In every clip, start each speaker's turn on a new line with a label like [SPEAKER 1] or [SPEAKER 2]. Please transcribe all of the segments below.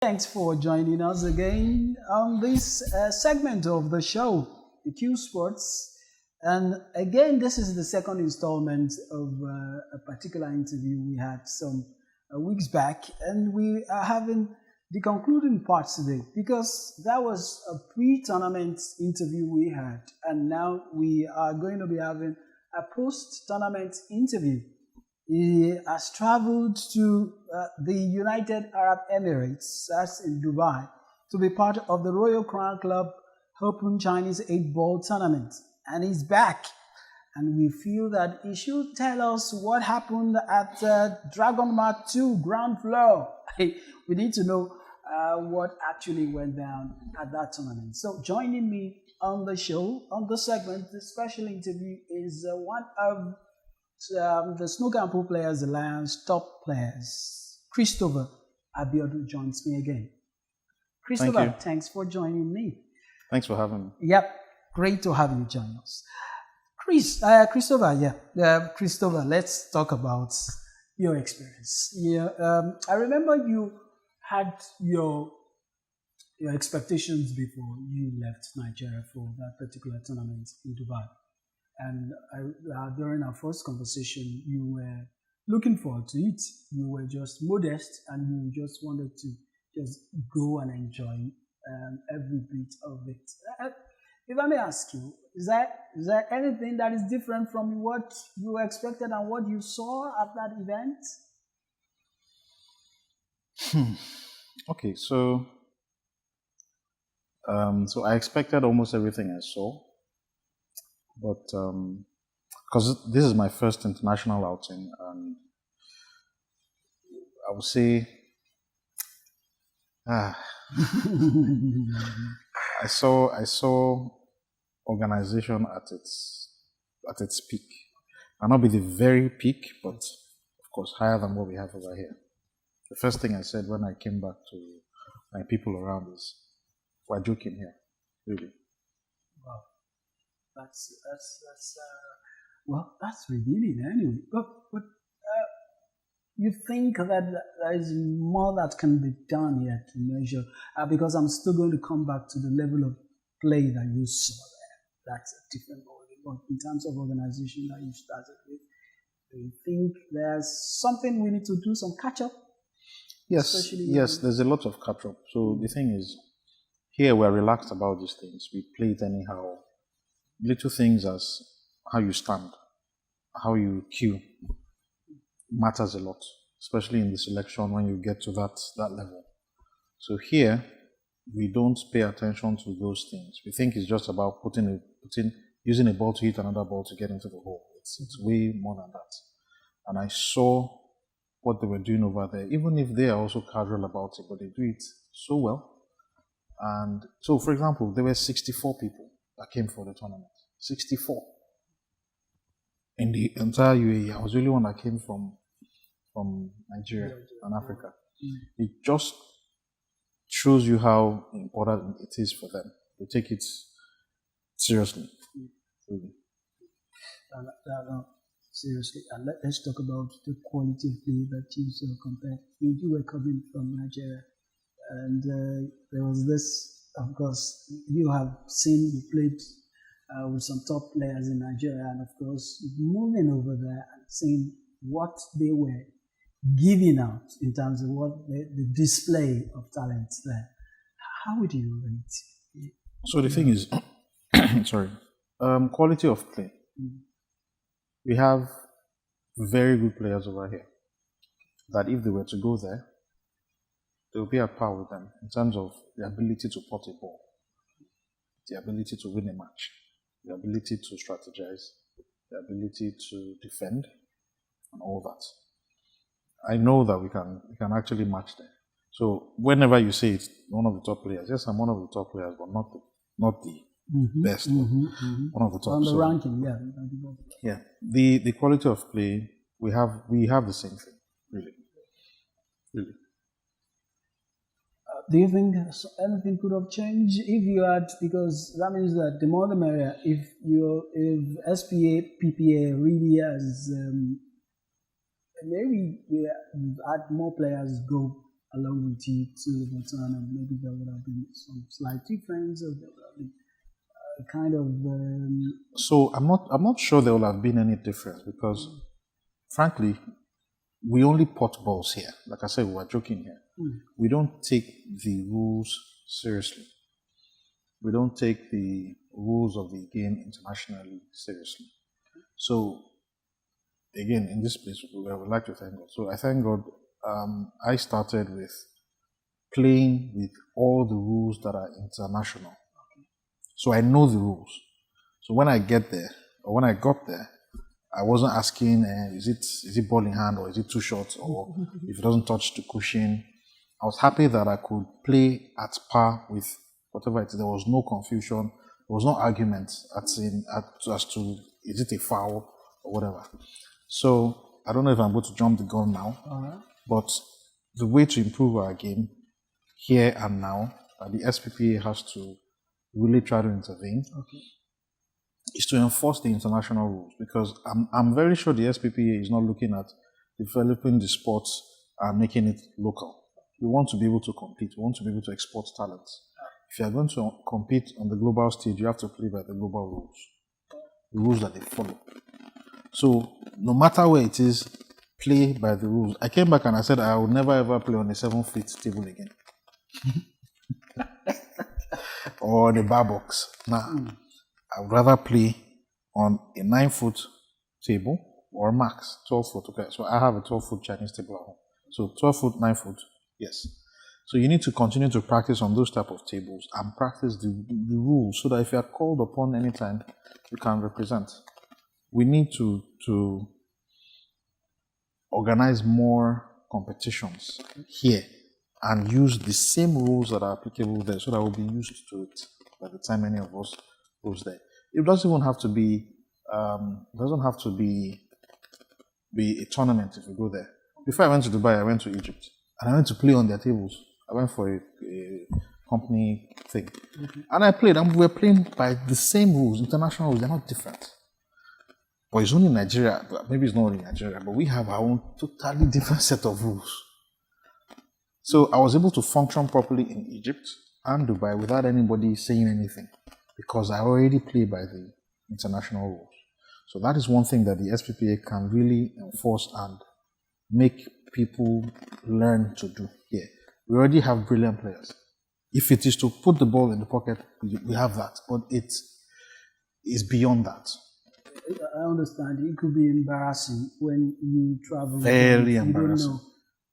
[SPEAKER 1] Thanks for joining us again on this segment of the show, the Q Sports. And again, this is the second installment of a particular interview we had some weeks back, and we are having the concluding part today because that was a pre-tournament interview we had, and now we are going to be having a post-tournament interview. He has traveled to the United Arab Emirates, that's in Dubai, to be part of the Royal Crown Club Open Chinese 8-ball tournament. And he's back. And we feel that he should tell us what happened at Dragon Mart 2 ground floor. We need to know what actually went down at that tournament. So joining me on the show, on the segment, the special interview is one of the Snooker and Pool Players Alliance top players. Christopher Abiodun joins me again. Christopher, thanks for joining me.
[SPEAKER 2] Thanks for having me.
[SPEAKER 1] Yep, great to have you join us. Christopher, Christopher, let's talk about your experience. I remember you had your expectations before you left Nigeria for that particular tournament in Dubai. And during our first conversation, you were looking forward to it. You were just modest and you just wanted to just go and enjoy every bit of it. If I may ask you, is there anything that is different from what you expected and what you saw at that event?
[SPEAKER 2] Okay, so I expected almost everything I saw. But because this is my first international outing, and I would say, I saw organization at its peak. Might not be the very peak, but of course higher than what we have over here. The first thing I said when I came back to my people around is, "We're joking here, really."
[SPEAKER 1] Wow. That's revealing anyway. But you think that there is more that can be done here to measure? Because I'm still going to come back to the level of play that you saw there. That's a different ballgame. But in terms of organization that you started with, do you think there's something we need to do, some catch up?
[SPEAKER 2] Yes, there's a lot of catch up. So the thing is, here we're relaxed about these things. We play it anyhow. Little things as how you stand, how you cue matters a lot, especially in the selection when you get to that level. So here, we don't pay attention to those things. We think it's just about using a ball to hit another ball to get into the hole. It's way more than that. And I saw what they were doing over there, even if they are also casual about it, but they do it so well. And so, for example, there were 64 people that came for the tournament. 64. In the entire UAE, I was the only one that came from Nigeria and Africa. It just shows you how important it is for them. They take it seriously. Really.
[SPEAKER 1] Seriously. And let's talk about the quality of play that you saw compared. You were coming from Nigeria, and there was this, of course, you have seen, you played with some top players in Nigeria, and of course, moving over there and seeing what they were giving out in terms of what the display of talent there. How would you rate?
[SPEAKER 2] So the thing is, sorry, quality of play. We have very good players over here that if they were to go there, they will be at par with them in terms of the ability to pot a ball, the ability to win a match, the ability to strategize, the ability to defend, and all that. I know that we can actually match them. So whenever you say it's one of the top players, yes, I'm one of the top players, but not the best. One of the top.
[SPEAKER 1] On the ranking, yeah.
[SPEAKER 2] Yeah. The quality of play, we have the same thing, really. Really.
[SPEAKER 1] Do you think anything could have changed if you had, because that means that the more the merrier, if SPA, PPA really has, maybe we've had more players go along with you to the baton, and maybe there would have been some slight difference, or there would have been kind of.
[SPEAKER 2] So I'm not sure there will have been any difference because, frankly, we only pot balls here. Like I said, we were joking here. We don't take the rules seriously. We don't take the rules of the game internationally seriously. So, again, in this place, I would like to thank God. So I thank God. I started with playing with all the rules that are international. So I know the rules. So when I get there, or when I got there, I wasn't asking, is it ball in hand, or is it too short, or if it doesn't touch the cushion. I was happy that I could play at par with whatever it is. There was no confusion. There was no argument as to is it a foul or whatever. So I don't know if I'm going to jump the gun now, but the way to improve our game here and now, the SPPA has to really try to intervene, is to enforce the international rules, because I'm very sure the SPPA is not looking at developing the sports and making it local. We want to be able to compete. We want to be able to export talents. If you are going to compete on the global stage, you have to play by the global rules, the rules that they follow. So no matter where it is, play by the rules. I came back and I said I would never ever play on a 7-foot table again. Or the bar box. Nah, I would rather play on a 9-foot table or max 12-foot. Okay, so I have a 12-foot Chinese table at home. So 12-foot, 9-foot, yes. So you need to continue to practice on those type of tables and practice the rules so that if you are called upon anytime, you can represent. We need to organize more competitions here and use the same rules that are applicable there so that we'll be used to it by the time any of us goes there. It doesn't even have to be a tournament if you go there. Before I went to Dubai, I went to Egypt and I went to play on their tables. I went for a company thing. And I played, and we were playing by the same rules, international rules, they're not different. But it's only in Nigeria, maybe it's not only Nigeria, but we have our own totally different set of rules. So I was able to function properly in Egypt and Dubai without anybody saying anything, because I already play by the international rules. So that is one thing that the SPPA can really enforce and make people learn to do here. We already have brilliant players. If it is to put the ball in the pocket, we have that, but it is beyond that.
[SPEAKER 1] I understand. It could be embarrassing when you travel.
[SPEAKER 2] Very embarrassing.
[SPEAKER 1] You don't know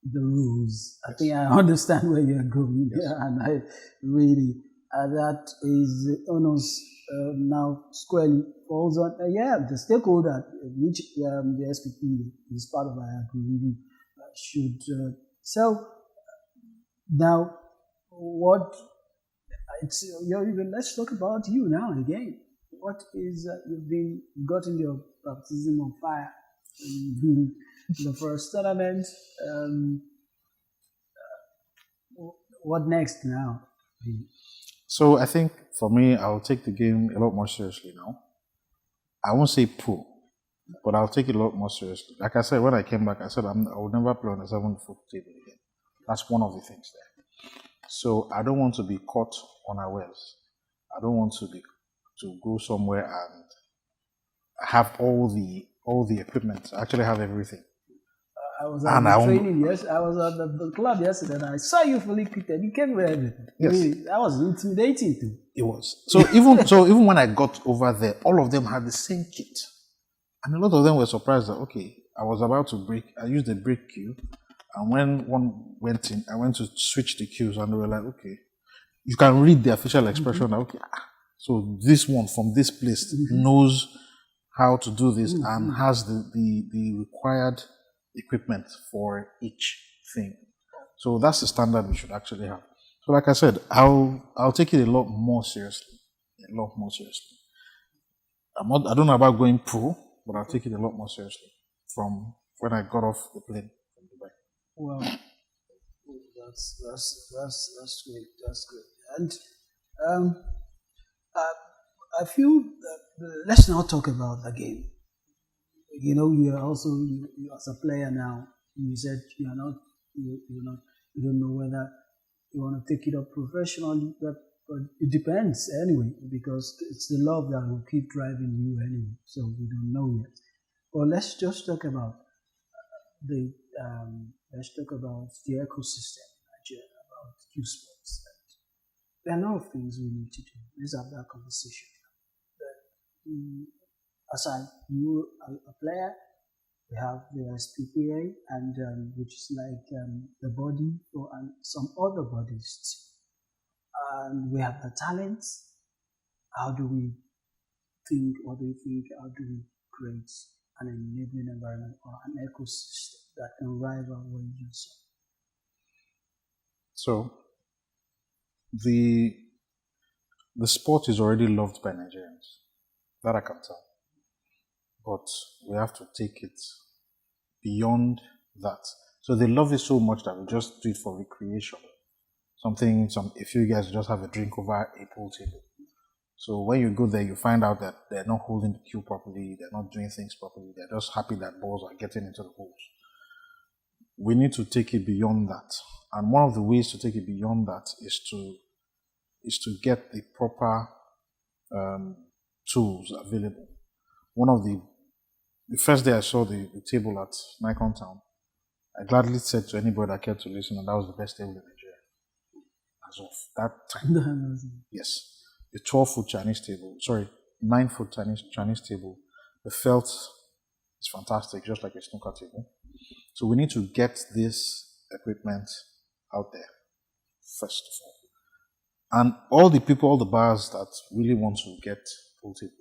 [SPEAKER 1] the rules. I think I understand where you're going. Yes. Yeah, and I really, that is almost now squarely falls on, the stakeholder, which the SPP is part of, I agree, really should. So now, let's talk about you now again. What is, you've gotten your baptism of fire in the first tournament. What next now?
[SPEAKER 2] So I think for me, I'll take the game a lot more seriously now. I won't say pro, but I'll take it a lot more seriously. Like I said, when I came back, I said I would never play on a 7-foot table again. That's one of the things there. So I don't want to be caught unawares. I don't want to go somewhere and have all the equipment. I actually have everything.
[SPEAKER 1] I was at the training. Yes, I was at the club yesterday, and I saw you fully kitted. You came with everything.
[SPEAKER 2] Yes,
[SPEAKER 1] really, that was intimidating too.
[SPEAKER 2] It was. So even when I got over there, all of them had the same kit, and a lot of them were surprised that I was about to break. I used the break cue, and when one went in, I went to switch the cues, and they were like, okay, you can read the official expression. Okay, so this one from this place knows how to do this and has the required equipment for each thing. So that's the standard we should actually have. So like I said, I'll take it a lot more seriously. A lot more seriously. I don't know about going pro, but I'll take it a lot more seriously from when I got off the plane from Dubai.
[SPEAKER 1] Well, that's great. That's great. And I feel let's not talk about the game. You know, you are also you as a player now. You said you're You don't know whether you want to take it up professionally, but it depends anyway, because it's the love that will keep driving you anyway. So we don't know yet. Well, let's just talk about the ecosystem in Nigeria, about Q Sports. There are a lot of things we need to do. Let's have that conversation. Aside you a player, we have the SPPA, and which is like the body for and some other bodies too. And we have the talents. How do we think? What do you think? How do we create an enabling environment or an ecosystem that can rival what you saw?
[SPEAKER 2] So the sport is already loved by Nigerians. That I can tell. But we have to take it beyond that. So they love it so much that we just do it for recreation. A few guys just have a drink over a pool table. So when you go there, you find out that they're not holding the cue properly, they're not doing things properly, they're just happy that balls are getting into the holes. We need to take it beyond that. And one of the ways to take it beyond that is to get the proper tools available. One of the first day I saw the table at Nikon Town, I gladly said to anybody that cared to listen, and that was the best table in Nigeria as of that time. Yes. The 12-foot Chinese table, 9-foot Chinese table. The felt is fantastic, just like a snooker table. So we need to get this equipment out there, first of all. And all the bars that really want to get pool tables,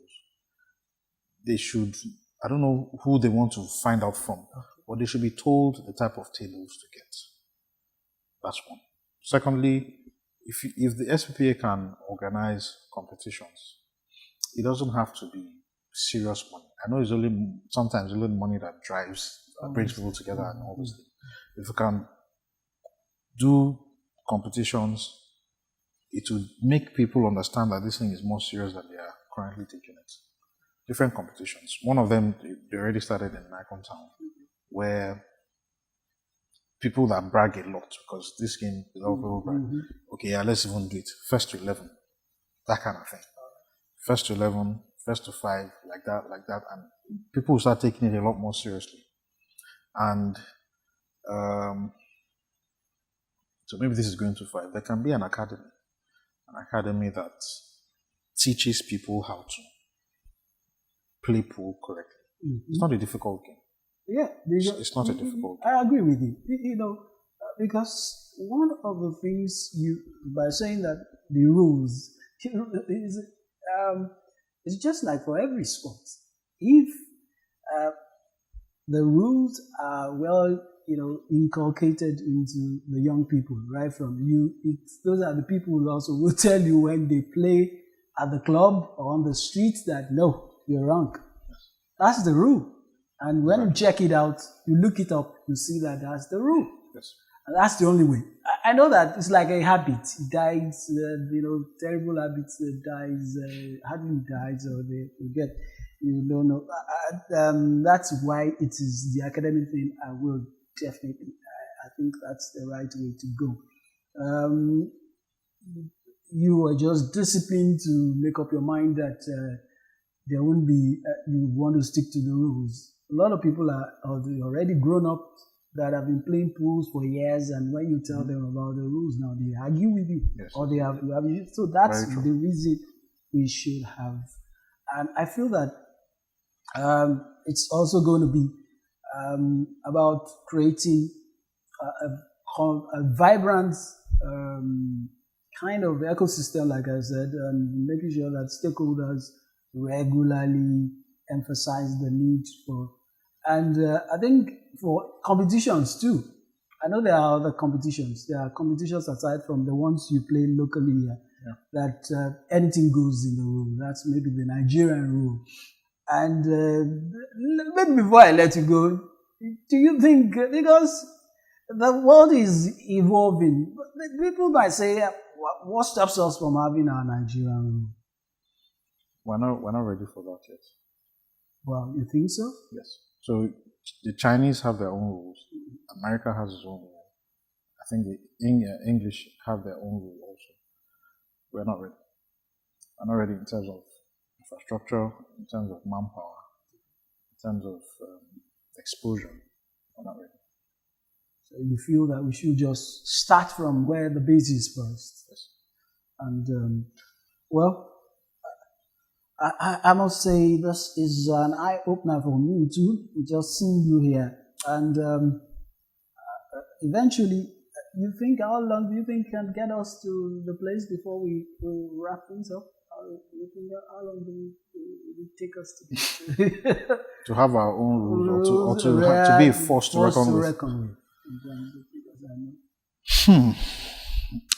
[SPEAKER 2] they should, I don't know who they want to find out from, but they should be told the type of tables to get. That's one. Secondly, if the SPPA can organize competitions, it doesn't have to be serious money. I know it's sometimes only money that brings people together and all those things. If we can do competitions, it would make people understand that this thing is more serious than they are currently taking it. Different competitions. One of them, they already started in Nikon Town, where people that brag a lot, because this game is all people brag. Okay, yeah, let's even do it. First to 11, that kind of thing. First to 11, first to 5, like that, and people will start taking it a lot more seriously. And so maybe this is going too far. There can be an academy that teaches people how to play pool correctly. It's not a difficult game.
[SPEAKER 1] Yeah,
[SPEAKER 2] it's not a difficult game.
[SPEAKER 1] I agree with you. Because one of the things by saying that the rules, it's just like for every sport. If the rules are well, inculcated into the young people right from you, those are the people who also will tell you when they play at the club or on the streets that no, you're wrong. That's the rule. And when you check it out, you look it up, you see that that's the rule.
[SPEAKER 2] Yes.
[SPEAKER 1] And that's the only way. I know that it's like a habit. It dies, terrible habits hardly dies, or they get, you don't know. That's why it is the academic thing. I will definitely, I think that's the right way to go. You are just disciplined to make up your mind that there won't be, you want to stick to the rules. A lot of people are already grown up that have been playing pools for years, and when you tell them about the rules now, they argue with you, or they have. So that's the reason we should have. And I feel that it's also going to be about creating a vibrant kind of ecosystem, like I said, and making sure that stakeholders regularly emphasize the need for, and I think for competitions too. I know there are other competitions. There are competitions aside from the ones you play locally here, that anything goes in the rule. That's maybe the Nigerian rule. And maybe before I let you go, do you think, because the world is evolving, people might say, what stops us from having our Nigerian rule?
[SPEAKER 2] We're not ready for that yet.
[SPEAKER 1] Well, you think so?
[SPEAKER 2] Yes. So the Chinese have their own rules. America has its own rules. I think the English have their own rule also. We're not ready. We're not ready in terms of infrastructure, in terms of manpower, in terms of exposure. We're not ready.
[SPEAKER 1] So you feel that we should just start from where the base is first.
[SPEAKER 2] Yes.
[SPEAKER 1] And well, I must say this is an eye-opener for me too. Just seeing you here. And eventually, you think how long do you think can get us to the place before we wrap things up? How long do it take us
[SPEAKER 2] to have our own rules or to be forced to reckon with?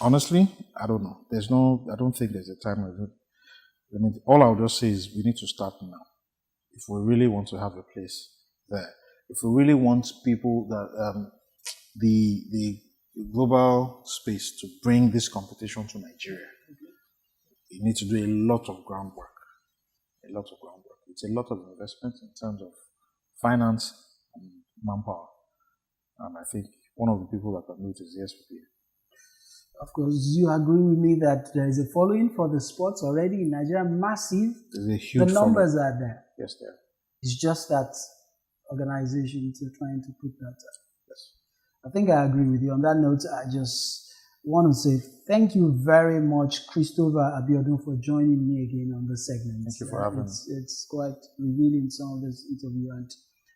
[SPEAKER 2] Honestly, I don't know. I don't think there's a time limit. All I'll just say is we need to start now. If we really want to have a place there, if we really want people that the global space to bring this competition to Nigeria, you need to do a lot of groundwork. A lot of groundwork. It's a lot of investment in terms of finance and manpower. And I think one of the people that can do it is the SPPA.
[SPEAKER 1] Of course, you agree with me that there is a following for the sports already in Nigeria, massive.
[SPEAKER 2] There's a huge
[SPEAKER 1] The numbers
[SPEAKER 2] following.
[SPEAKER 1] are there.
[SPEAKER 2] Yes, there.
[SPEAKER 1] It's just that organizations are trying to put that up.
[SPEAKER 2] Yes.
[SPEAKER 1] I think I agree with you. On that note, I just want to say thank you very much, Christopher Abiodun, for joining me again on this segment.
[SPEAKER 2] Thank you for having me.
[SPEAKER 1] It's quite revealing, some of this interview. And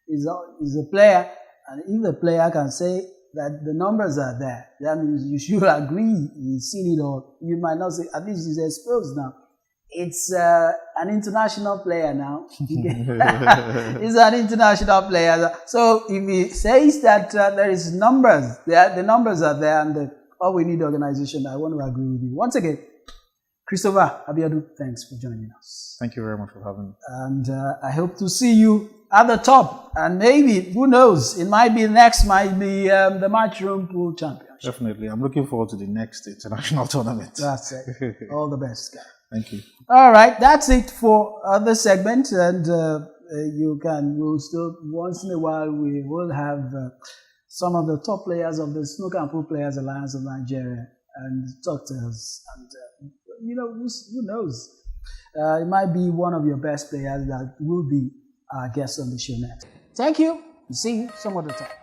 [SPEAKER 1] he's a player, and if the player can say that the numbers are there, that means you should agree. You've seen it all. You might not say, at least he's exposed now. It's an international player now. He's an international player. So if he says that there is numbers, the numbers are there, and all we need organization, I want to agree with you. Once again, Christopher Abiodun, thanks for joining us.
[SPEAKER 2] Thank you very much for having me.
[SPEAKER 1] And I hope to see you at the top. And maybe, who knows, it might be the Matchroom Pool Championship.
[SPEAKER 2] Definitely. I'm looking forward to the next international tournament.
[SPEAKER 1] That's it. All the best, guy.
[SPEAKER 2] Thank you.
[SPEAKER 1] All right, that's it for this segment. And we'll still, once in a while, we will have some of the top players of the Snooker and Pool Players Alliance of Nigeria and talk to us. And, who knows? It might be one of your best players that will be our guest on the show next. Thank you. See you some other time.